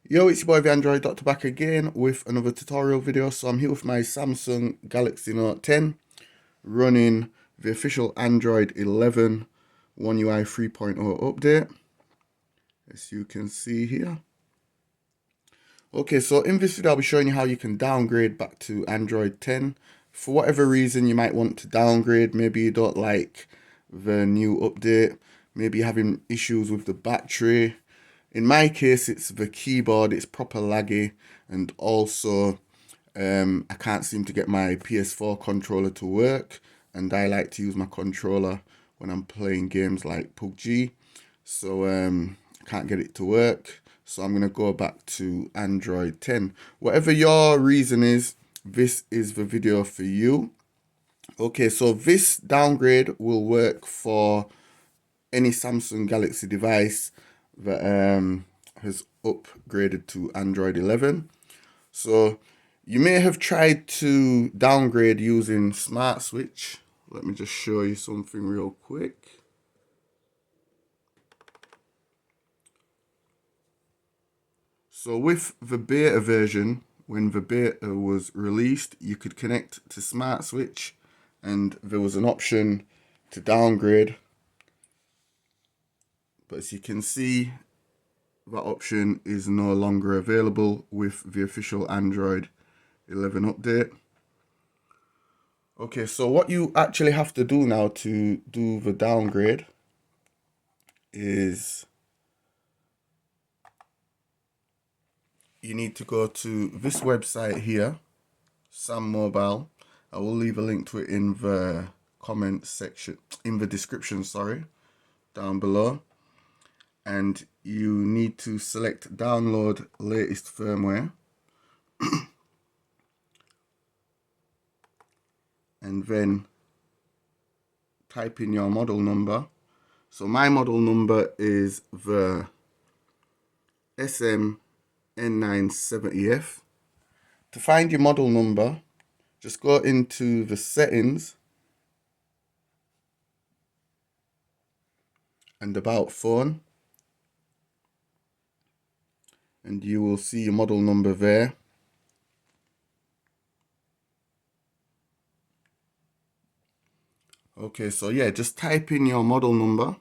Yo, it's your boy the Android Doctor back again with another tutorial video. So I'm here with my Samsung Galaxy Note 10 running the official Android 11 One UI 3.0 update, as you can see here. Okay, so in this video I'll be showing you how you can downgrade back to Android 10. For whatever reason you might want to downgrade, maybe you don't like the new update, maybe you're having issues with the battery. In my case, it's the keyboard, it's proper laggy, and also I can't seem to get my PS4 controller to work, and I like to use my controller when I'm playing games like PUBG, so I can't get it to work, so I'm going to go back to Android 10. Whatever your reason is, this is the video for you. Okay, so this downgrade will work for any Samsung Galaxy device that has upgraded to Android 11. So you may have tried to downgrade using Smart Switch. Let me just show you something real quick. So with the beta version, when the beta was released, you could connect to Smart Switch and there was an option to downgrade. But as you can see, that option is no longer available with the official Android 11 update. Okay, so what you actually have to do now to do the downgrade is you need to go to this website here, Sam Mobile. I will leave a link to it in the comment section, in the description, sorry, down below. And you need to select download latest firmware. And then type in your model number. So my model number is the SM-N970F. To find your model number, just go into the settings and about phone, and you will see your model number there. Okay, so yeah, just type in your model number.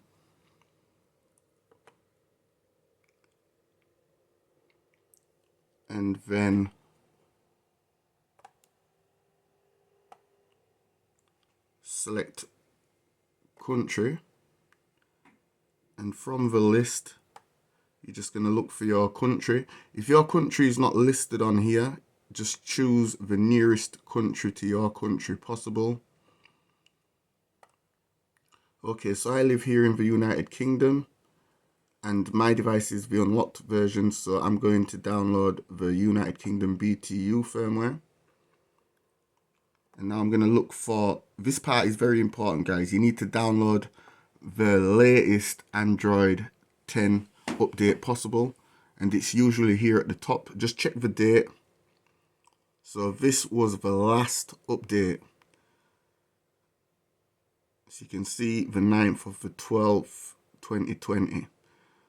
And then select country. And from the list, you're just going to look for your country. If your country is not listed on here, just choose the nearest country to your country possible. Okay, so I live here in the United Kingdom and my device is the unlocked version, so I'm going to download the United Kingdom BTU firmware. And now I'm going to look for, this part is very important, guys. You need to download the latest Android 10 update possible, and it's usually here at the top. Just check the date. So this was the last update. As you can see, the 9th of the 12th, 2020.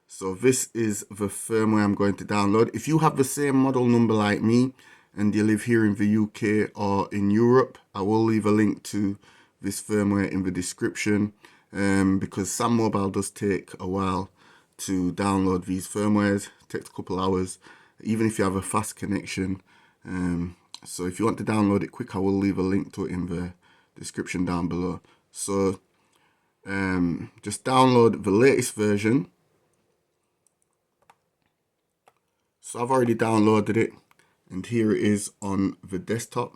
So this is the firmware I'm going to download. If you have the same model number like me and you live here in the UK or in Europe, I will leave a link to this firmware in the description, because Sam Mobile does take a while to download these firmwares. It takes a couple hours, even if you have a fast connection. So if you want to download it quick, I will leave a link to it in the description down below. So just download the latest version. So I've already downloaded it, and here it is on the desktop.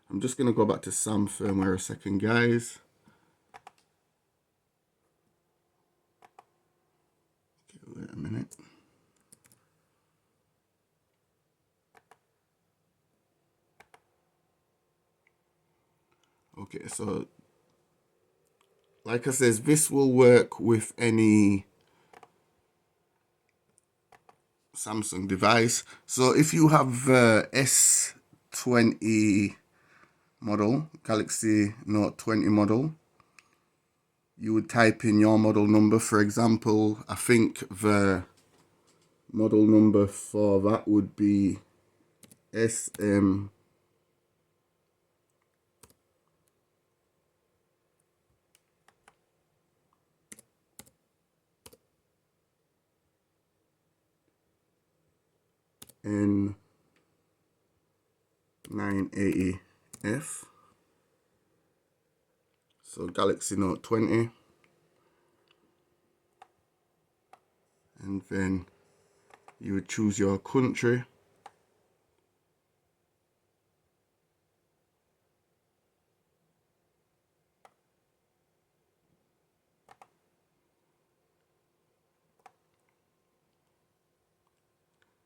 I'm just going to go back to Sam firmware a second, guys. Okay, wait a minute. Okay, so like I says, this will work with any Samsung device. So if you have the S20 model, Galaxy Note 20 model, you would type in your model number. For example, I think the model number for that would be SM 980F. So Galaxy Note 20. And then you would choose your country.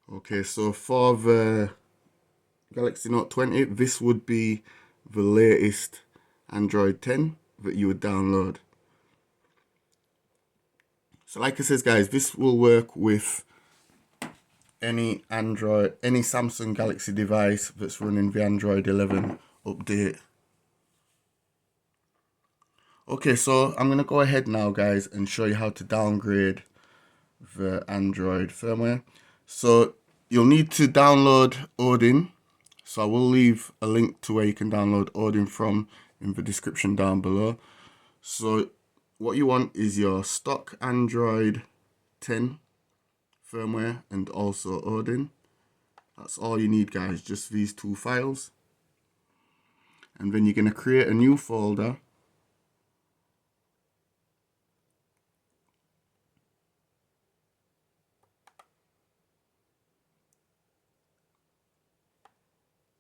Okay, so for the Galaxy Note 20, this would be the latest Android 10 that you would download. So like I says, guys, this will work with any Samsung Galaxy device that's running the Android 11 update. Okay, so I'm going to go ahead now, guys, and show you how to downgrade the Android firmware. So you'll need to download Odin. So I will leave a link to where you can download Odin from in the description down below. So what you want is your stock Android 10 firmware and also Odin. That's all you need, guys, just these two files. And then you're going to create a new folder.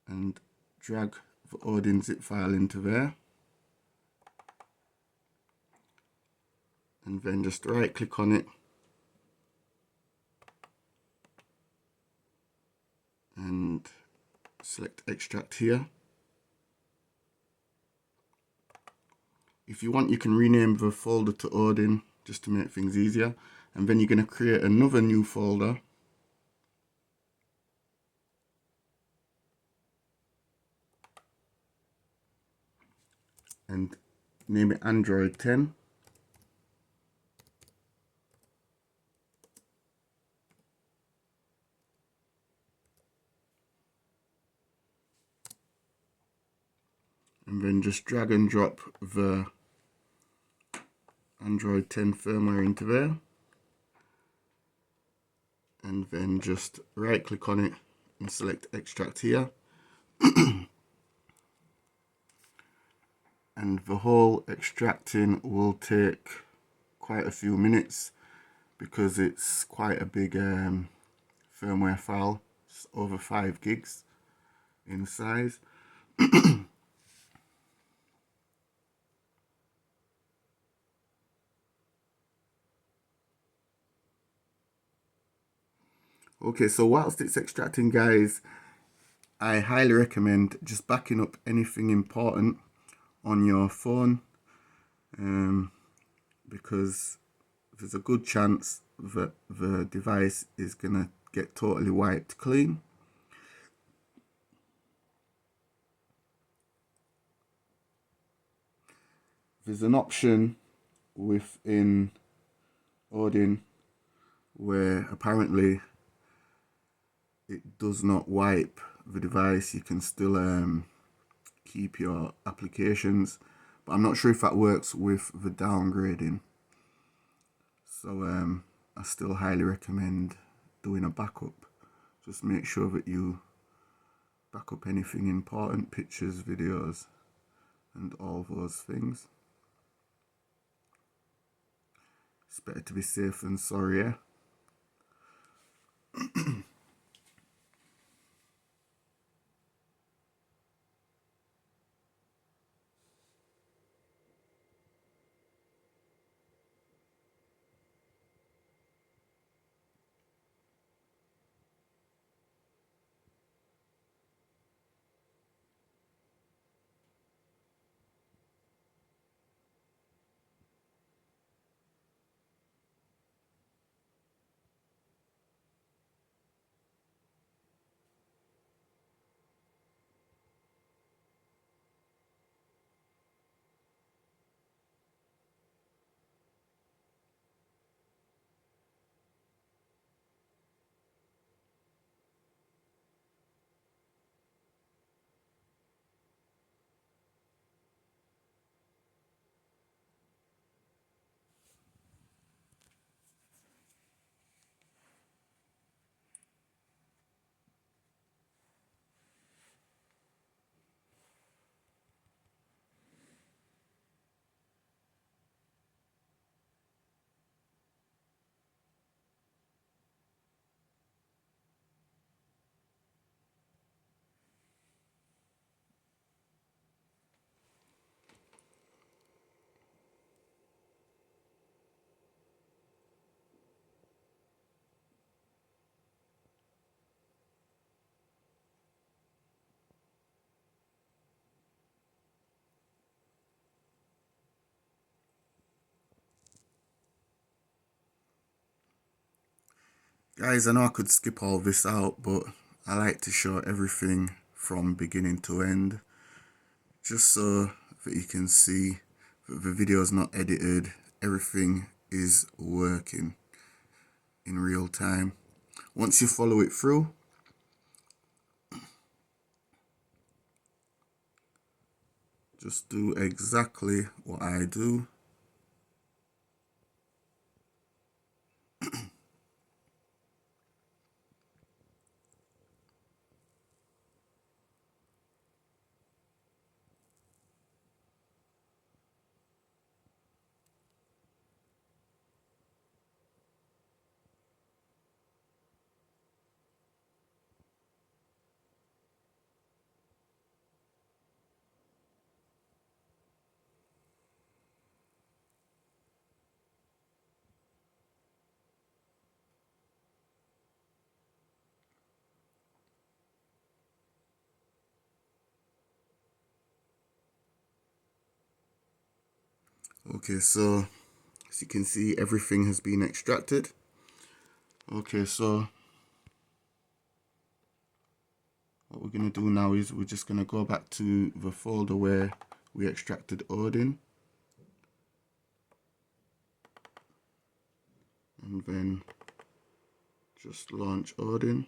And drag the Odin zip file into there. And then just right click on it. And select extract here. If you want, you can rename the folder to Odin just to make things easier. And then you're going to create another new folder. And name it Android 10. And then just drag and drop the Android 10 firmware into there. And then just right click on it and select extract here. And the whole extracting will take quite a few minutes because it's quite a big firmware file. It's over 5 gigs in size. Okay, so whilst it's extracting, guys, I highly recommend just backing up anything important on your phone, because there's a good chance that the device is gonna get totally wiped clean. There's an option within Odin where apparently it does not wipe the device. You can still keep your applications, but I'm not sure if that works with the downgrading. So I still highly recommend doing a backup. Just make sure that you back up anything important, pictures, videos, and all those things. It's better to be safe than sorry, yeah? Guys, I know I could skip all this out, but I like to show everything from beginning to end, just so that you can see that the video is not edited, everything is working in real time. Once you follow it through, just do exactly what I do. Okay, so as you can see, everything has been extracted. Okay, so what we're going to do now is we're just going to go back to the folder where we extracted Odin. And then just launch Odin.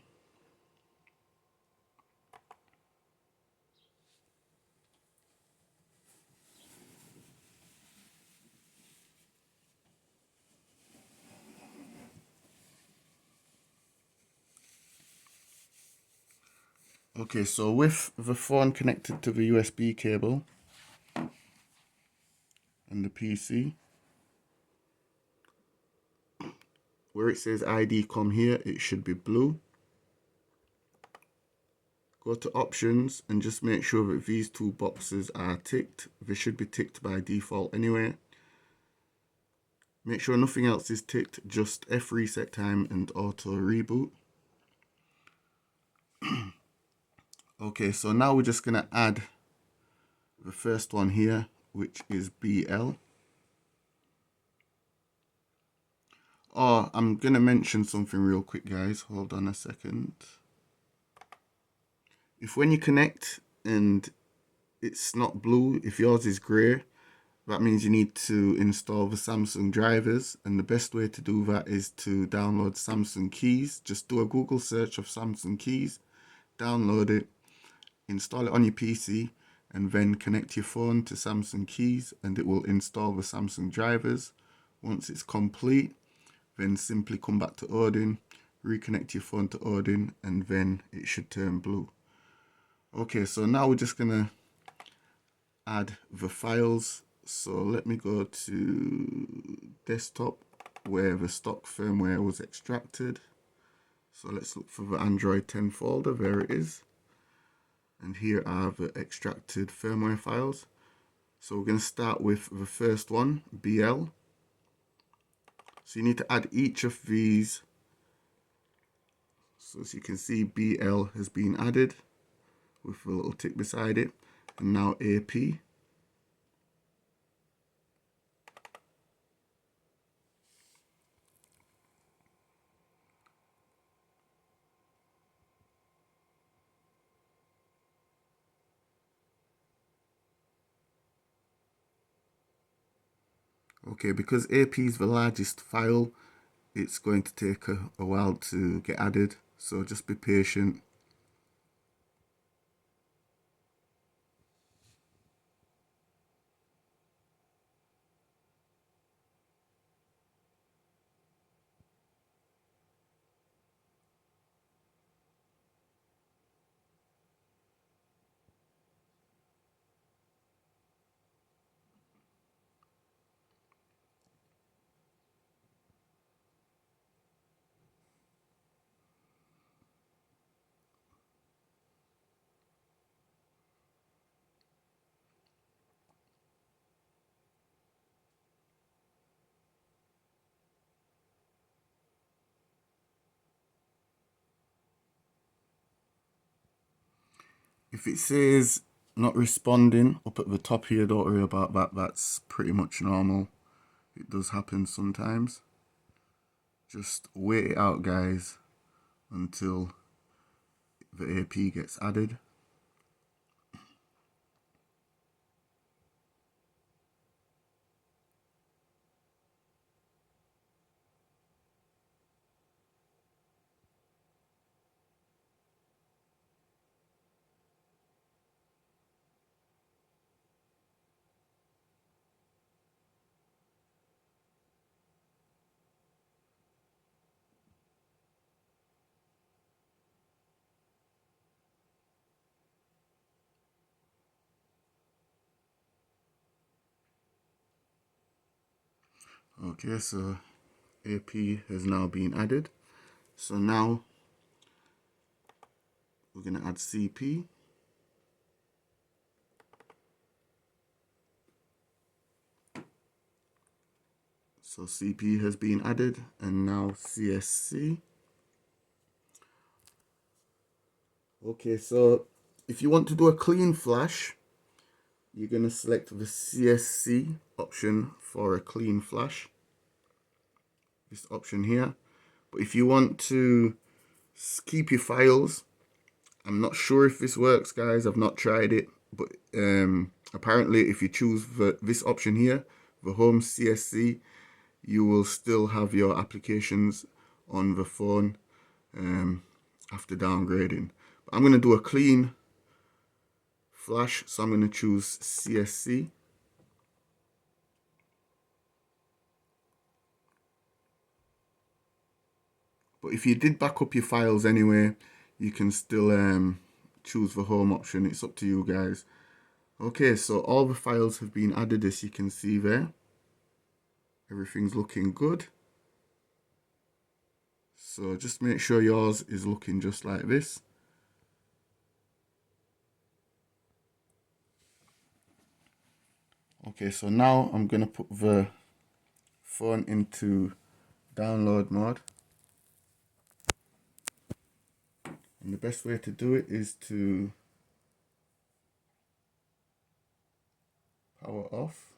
Okay, so with the phone connected to the USB cable and the PC, where it says ID come here, it should be blue. Go to options and just make sure that these two boxes are ticked. They should be ticked by default anyway. Make sure nothing else is ticked, just F reset time and auto reboot. Okay, so now we're just gonna add the first one here, which is BL. Oh, I'm gonna mention something real quick, guys. Hold on a second. If when you connect and it's not blue, if yours is grey, that means you need to install the Samsung drivers, and the best way to do that is to download Samsung Keys. Just do a Google search of Samsung Keys, download it, install it on your PC, and then connect your phone to Samsung Keys and it will install the Samsung drivers. Once it's complete, then simply come back to Odin, reconnect your phone to Odin, and then it should turn blue. Okay, so now we're just gonna add the files. So let me go to desktop where the stock firmware was extracted. So let's look for the Android 10 folder. There it is. And here are the extracted firmware files. So we're going to start with the first one, BL. So you need to add each of these. So as you can see, BL has been added with a little tick beside it. And now AP. Okay, because AP is the largest file, it's going to take a while to get added. So just be patient. If it says not responding up at the top here, don't worry about that. That's pretty much normal. It does happen sometimes. just wait it out, guys, until the AP gets added. Okay, so AP has now been added. So now we're going to add CP. So CP has been added, and now CSC. Okay, so if you want to do a clean flash, you're going to select the CSC option for a clean flash. This option here. But if you want to keep your files, I'm not sure if this works, guys. I've not tried it, but apparently if you choose this option here, the home CSC, you will still have your applications on the phone after downgrading. But I'm going to do a clean flash, so I'm going to choose CSC. But if you did back up your files anyway, you can still choose the home option. It's up to you guys. Okay, so all the files have been added, as you can see there. Everything's looking good. So just make sure yours is looking just like this. Okay, so now I'm going to put the phone into download mode. And the best way to do it is to power off.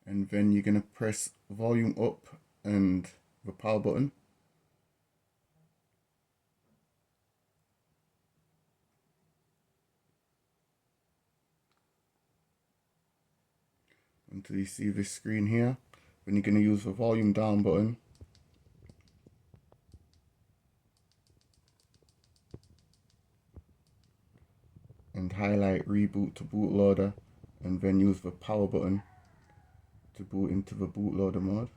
And then you're going to press volume up and the power button. Until you see this screen here. Then you're going to use the volume down button. And highlight reboot to bootloader, and then use the power button to boot into the bootloader mode.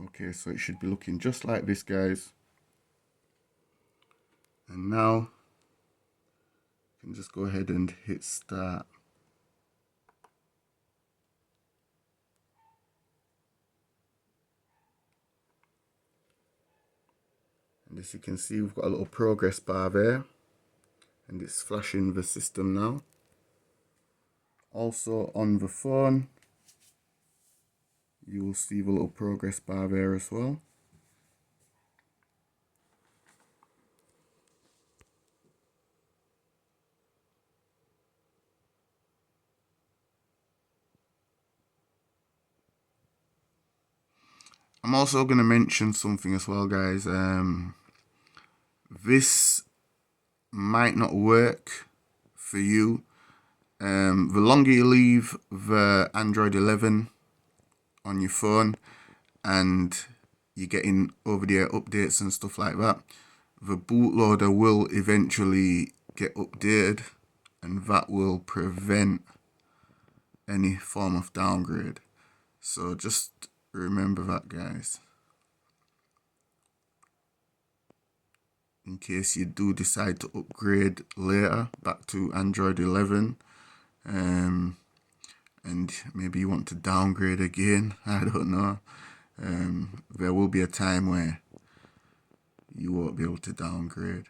Okay, so it should be looking just like this, guys. And now you can just go ahead and hit start. And as you can see, we've got a little progress bar there, and it's flashing the system now. Also on the phone, you will see the little progress bar there as well. I'm also going to mention something as well, guys. This might not work for you. The longer you leave the Android 11 on your phone and you're getting over-the-air updates and stuff like that, the bootloader will eventually get updated, and that will prevent any form of downgrade. So just remember that, guys, in case you do decide to upgrade later back to Android 11, and maybe you want to downgrade again. I don't know. There will be a time where you won't be able to downgrade.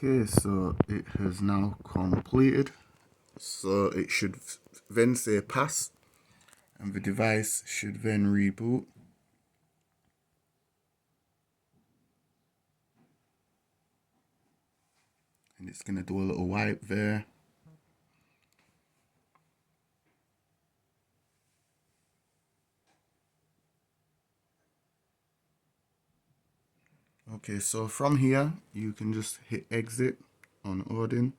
Okay, so it has now completed. So it should then say pass, and the device should then reboot. And it's going to do a little wipe there. Okay, so from here, you can just hit exit on Odin.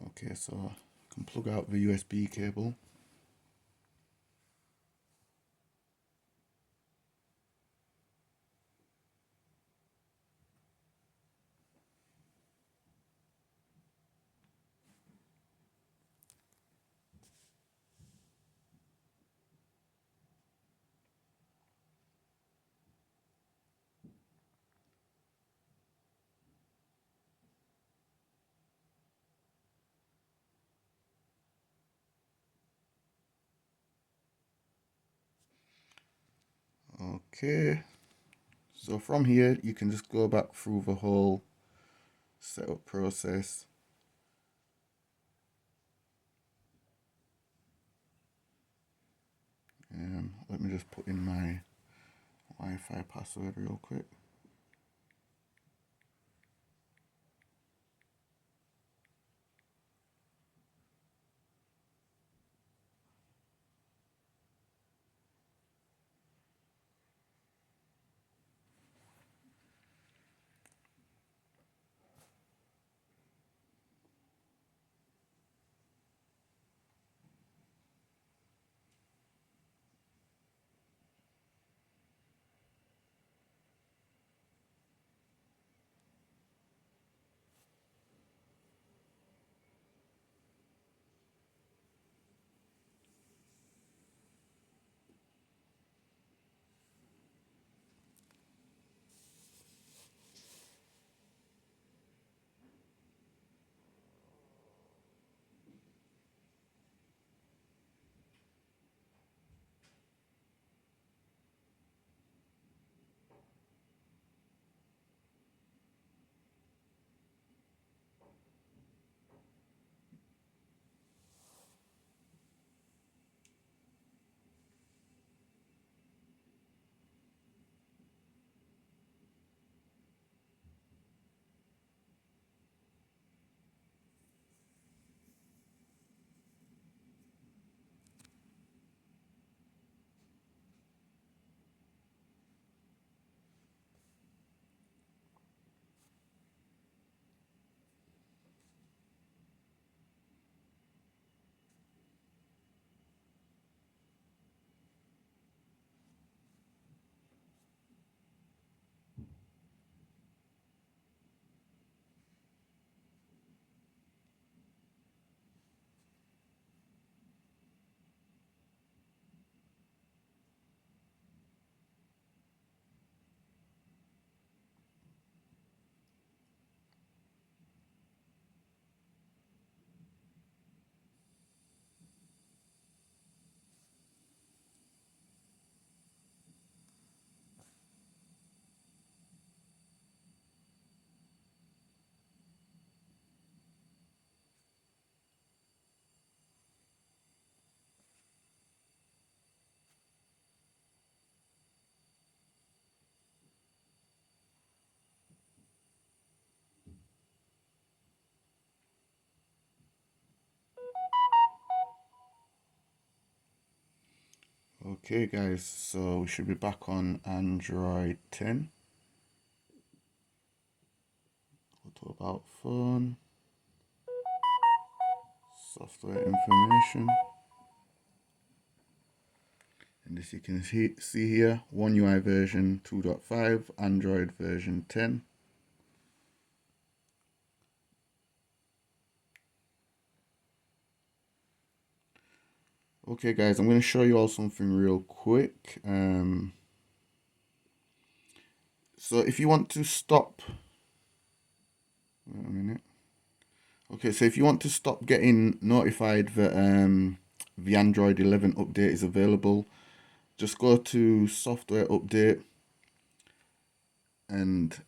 Okay, so you can plug out the USB cable. Okay, so from here you can just go back through the whole setup process. Let me just put in my Wi-Fi password real quick. Okay guys, so we should be back on Android 10. Go to about phone, software information, and as you can see here, One UI version 2.5, Android version 10. Okay guys, I'm going to show you all something real quick. So if you want to stop, wait a minute. Okay, so if you want to stop getting notified that the Android 11 update is available, just go to software update and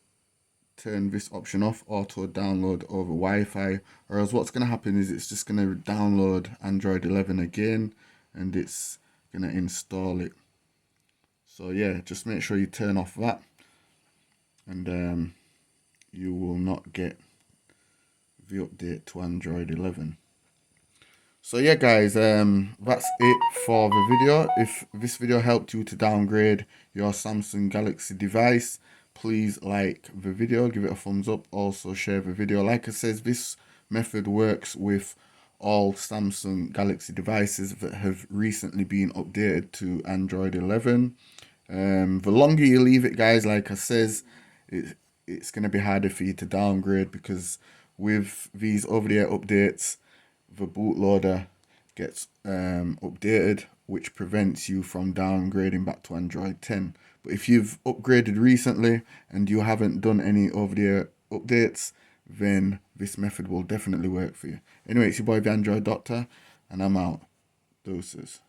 turn this option off, auto download over Wi-Fi, or else what's going to happen is it's just going to download Android 11 again and it's going to install it. So yeah, just make sure you turn off that, and you will not get the update to Android 11. So yeah guys, that's it for the video. If this video helped you to downgrade your Samsung Galaxy device, please like the video, give it a thumbs up, also share the video. Like I said, this method works with all Samsung Galaxy devices that have recently been updated to Android 11. The longer you leave it, guys, like I says, it's going to be harder for you to downgrade, because with these over-the-air updates, the bootloader gets updated, which prevents you from downgrading back to Android 10. But if you've upgraded recently and you haven't done any over-the-air updates, then this method will definitely work for you. Anyway, it's your boy the Android Doctor, and I'm out. Deuces.